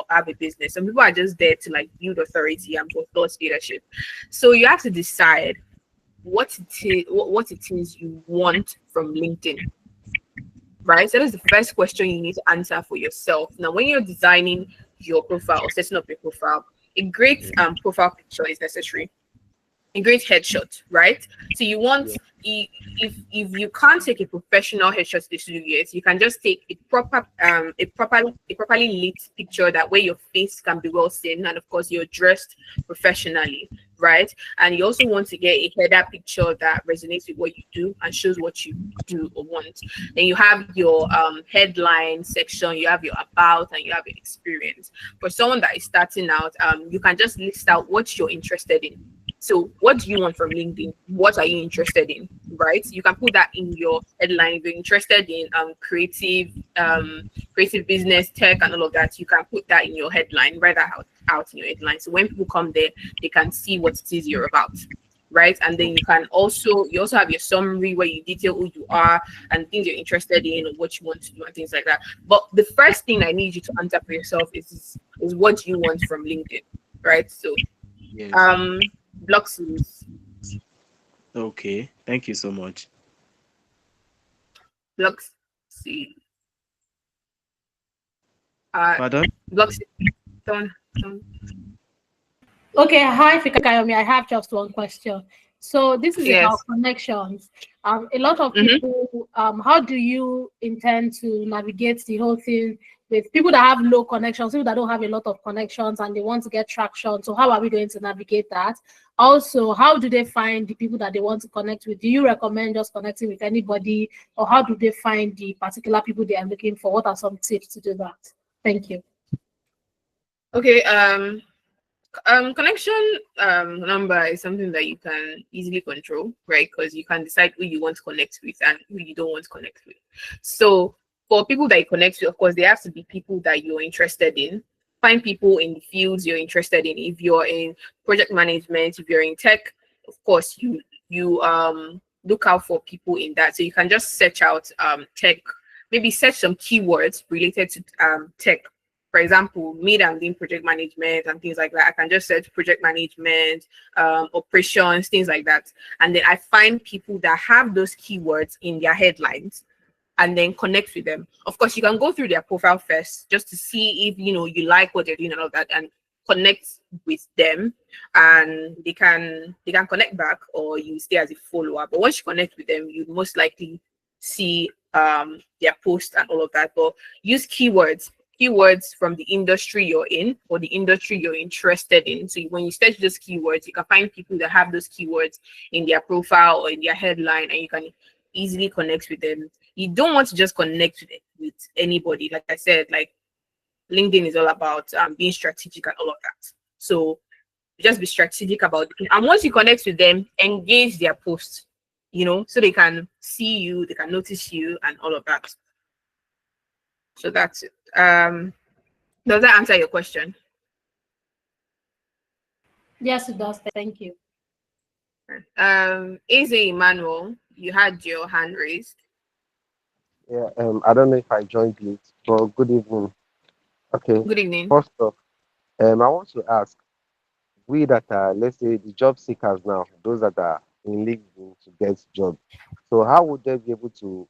have a business. Some people are just there to like build authority and for thought leadership. So you have to decide what it is you want from LinkedIn, right? So that's the first question you need to answer for yourself. Now, when you're designing your profile or setting up your profile, a great profile picture is necessary, a great headshot, right? So you want, Yeah. if you can't take a professional headshot to the studio yet, you can just take a properly lit picture that where your face can be well seen, and of course you're dressed professionally, right? And you also want to get a header picture that resonates with what you do and shows what you do or want. Then you have your headline section, you have your about, and you have your experience. For someone that is starting out, you can just list out what you're interested in. So what do you want from LinkedIn? What are you interested in? Right? You can put that in your headline. If you're interested in creative business, tech, and all of that, you can put that in your headline, write that out in your headline. So when people come there, they can see what it is you're about. Right. And then you also have your summary where you detail who you are and things you're interested in or what you want to do and things like that. But the first thing I need you to answer for yourself is what do you want from LinkedIn? Right. So Yes. block series. Okay. Thank you so much. Block see uh Pardon? block series. Someone. Okay, hi Fikayomi. I have just one question. So this is about Yes. connections. A lot of Mm-hmm. people, how do you intend to navigate the whole thing with people that have low connections, people that don't have a lot of connections and they want to get traction? So how are we going to navigate that? Also, how do they find the people that they want to connect with? Do you recommend just connecting with anybody, or how do they find the particular people they are looking for? What are some tips to do that? Thank you. Okay. Connection number is something that you can easily control, right? Because you can decide who you want to connect with and who you don't want to connect with. So for people that you connect with, of course, they have to be people that you're interested in. Find people in the fields you're interested in. If you're in project management, if you're in tech, of course, you look out for people in that. So you can just search out tech, maybe search some keywords related to tech. For example, me that I'm doing project management and things like that, I can just search project management, operations, things like that. And then I find people that have those keywords in their headlines and then connect with them. Of course, you can go through their profile first just to see if you like what they're doing and all that and connect with them and they can connect back or you stay as a follower. But once you connect with them, you most likely see their post and all of that. But use keywords from the industry you're in or the industry you're interested in. So when you search those keywords, you can find people that have those keywords in their profile or in their headline, and you can easily connect with them. You don't want to just connect with anybody. Like I said, like LinkedIn is all about being strategic and all of that. So just be strategic about it. And once you connect with them, engage their posts, so they can see you, they can notice you, and all of that. So that's it. Does that answer your question? Yes, it does. Thank you. Easy, Emmanuel, you had your hand raised. Yeah, I don't know if I joined late, but good evening. Okay, Good evening. first off, I want to ask, we that are, let's say, the job seekers now, those that are in LinkedIn to get job. So how would they be able to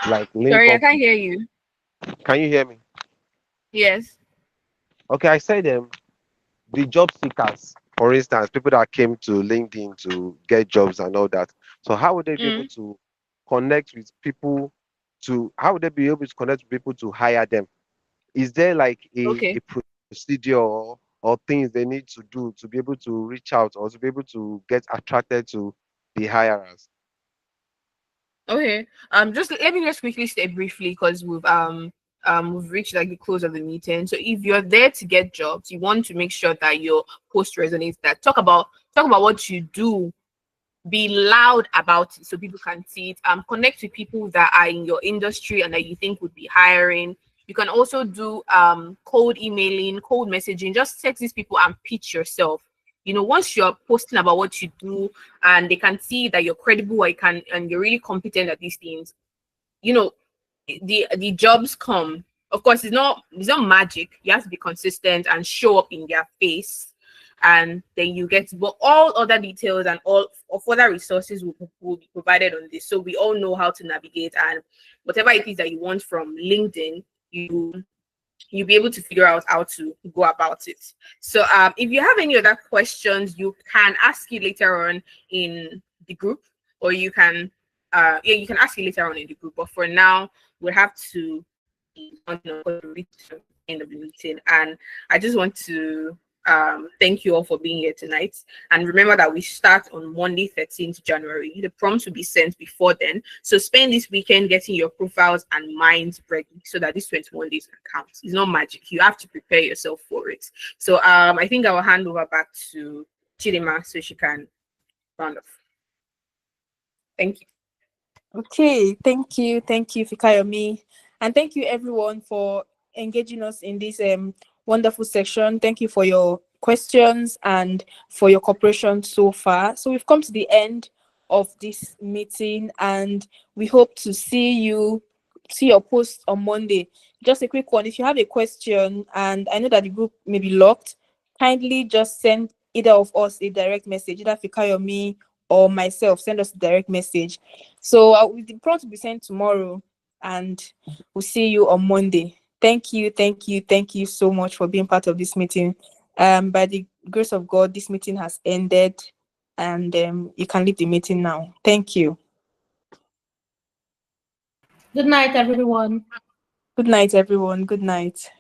like link Sorry, I up can't with? hear you. Can you hear me? Yes. Okay, I said the job seekers, for instance, people that came to LinkedIn to get jobs and all that. So how would they be able Mm, to connect with people how would they be able to connect with people to hire them? Is there like a okay. procedure or things they need to do to be able to reach out or to be able to get attracted to the hirers? Okay. Just let me just quickly say briefly because we've reached like the close of the meeting. So if you're there to get jobs, you want to make sure that your post resonates. That talk about what you do. Be loud about it so people can see it. Connect with people that are in your industry and that you think would be hiring. You can also do cold emailing, cold messaging. Just text these people and pitch yourself. Once you're posting about what you do and they can see that you're credible, and you're really competent at these things, you know, the jobs come. Of course, it's not magic. You have to be consistent and show up in their face, and then you get. But all other details and all of other resources will be provided on this, so we all know how to navigate. And whatever it is that you want from LinkedIn, you'll be able to figure out how to go about it. So if you have any other questions, you can ask it later on in the group, or you can ask it later on in the group. But for now, we'll have to reach the end of the meeting. And I just want to thank you all for being here tonight. And remember that we start on Monday, 13th January. The prompts will be sent before then. So spend this weekend getting your profiles and minds ready so that this 21 days can count. It's not magic. You have to prepare yourself for it. So I think I will hand over back to Chidima so she can round off. Thank you. Okay, thank you, Fikayomi, and thank you everyone for engaging us in this wonderful section. Thank you for your questions and for your cooperation so far. So we've come to the end of this meeting, and we hope to see your post on Monday. Just a quick one: if you have a question, and I know that the group may be locked, kindly just send either of us a direct message, either Fikayomi or myself. Send us a direct message. So the prompt will be sent tomorrow, and we'll see you on Monday. Thank you so much for being part of this meeting. By the grace of God, this meeting has ended, and you can leave the meeting now. Thank you. Good night, everyone. Good night, everyone. Good night.